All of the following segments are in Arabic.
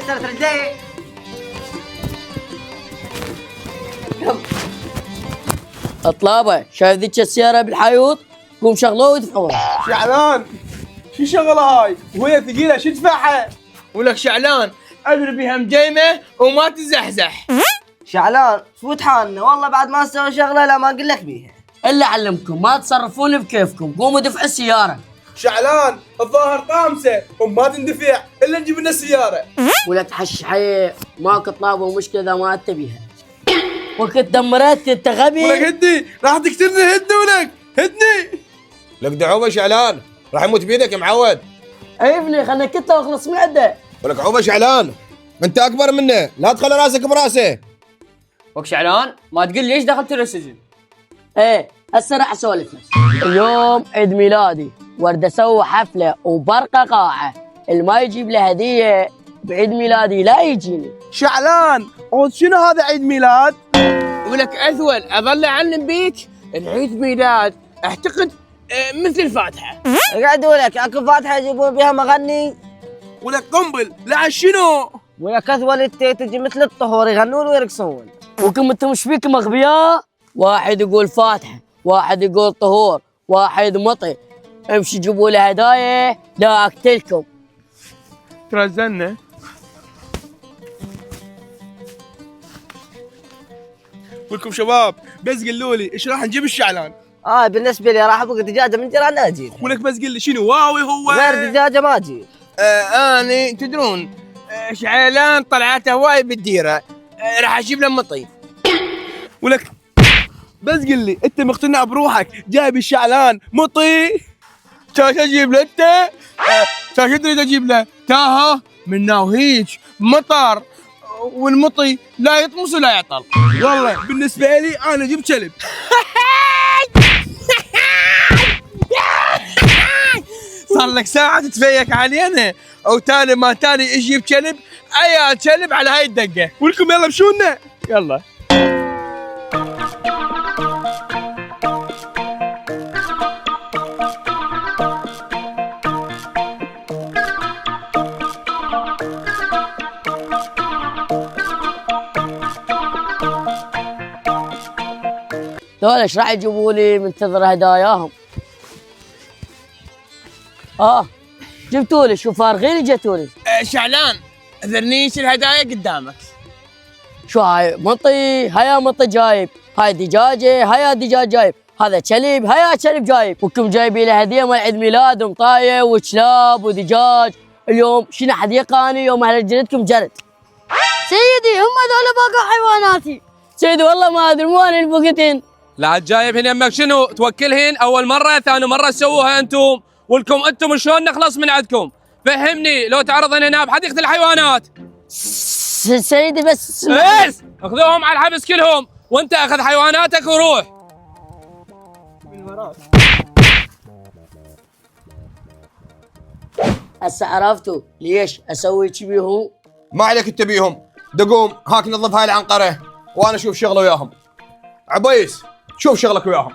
كسرت رجلي. اطلابه شايف ذيك السيارة بالحيوط؟ قوم شغلوه ودفعوها. شعلان شو شغله هاي وهي ثقيله شو تدفعها؟ ولك شعلان ادري بها مجيمه وما تزحزح. شعلان فوت حالنا والله بعد ما نسوي شغله لا ما اقول لك بيها. الا علمكم ما تصرفون بكيفكم، قوموا دفعوا السيارة. شعلان الظاهر طامسه وما تندفع الا نجيب لنا السياره. ولا تحش حي ماكو طلاب ومشكلة اذا ما انت بيها. وقت دمرت انت غبي. ولك هدي راح تقتلني هدي ولك هدني. لك دعوبه شعلان راح يموت بيدك يا معود. عيفني خلنا كتله واخلص معده. ولك عوبه شعلان انت اكبر منه لا تخلي راسك براسه. وك شعلان ما تقول ليش دخلت السجن؟ ايه هسه راح اسولف لك. اليوم عيد ميلادي ورد اسوي حفله وبرقه قاعه، اللي ما يجيب له هديه بعيد ميلادي لا يجيني. شعلان عود شنو هذا عيد ميلاد؟ ولك اذول اظل اعلم بيك العيد ميلاد اعتقد مثل الفاتحه. قعدوا لك اكو فاتحه يجيبون بها مغني. ولك قنبل لا شنو؟ ولك اذول تجي مثل الطهور يغنون ويرقصون. وكم انتم مش فيكم اغبياء؟ واحد يقول فاتحه، واحد يقول طهور، واحد مطي. امشي جيبوا له هدايا لا اقتلكم. ترزلنا. ولكم شباب بس قولوا لي ايش راح نجيب الشعلان؟ بالنسبه لي راح ابغى دجاجه من جيران اجيب. ولك بس قل لي شنو واوي هو؟ غير دجاجه ما اجيب. اني تدرون شعلان طلعته هواي بالديره راح اجيب له مطي. ولك بس قل لي انت مقتنع بروحك جايب الشعلان مطي؟ شاش اجيب له انت؟ شاش تريد اجيب له؟ تاهه من ناوهيج مطر والمطي لا يطمس ولا يعطل. والله بالنسبه لي انا جبت كلب. صار لك ساعه تتفيك علينا وتالي ما تالي اجيب كلب اي كلب على هاي الدقه. ولكم يلا مشونا يلا. دول ايش راح يجيبوا لي منتظر هداياهم؟ جبتوا لي شو فارغين جتوا لي. شعلان اذرنيش الهدايا قدامك. شو هاي مطي هيا مطي جايب، هاي دجاجه هيا دجاج جايب، هذا كلب هيا كلب جايب، وكم جايبين له هديه مال عيد ميلاد مطايه وكلاب ودجاج. اليوم شنو حديقه اني يوم اهل جلدكم جرد. سيدي هم هذول باقي حيواناتي. سيدي والله ما ادري مو انا البوكتين. لا جايب هنا يمك شنو توكلهن اول مره ثاني مره تسووها انتم ولكم انتم شلون نخلص من عندكم؟ فهمني لو تعرضن هنا بحديقه الحيوانات. سيدي بس اخذوهم على الحبس كلهم وانت اخذ حيواناتك وروح. هسه عرفتوا ليش اسوي بيهم؟ ما عليك انت بيهم دقوم هاك نظف هاي العنقره وانا اشوف شغله وياهم. عبيس شوف شغلك وياهم.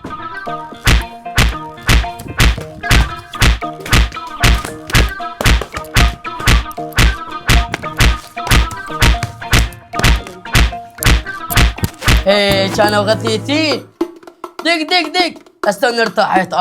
كانوا غثيثين. دق دق دق استنى ارتحت.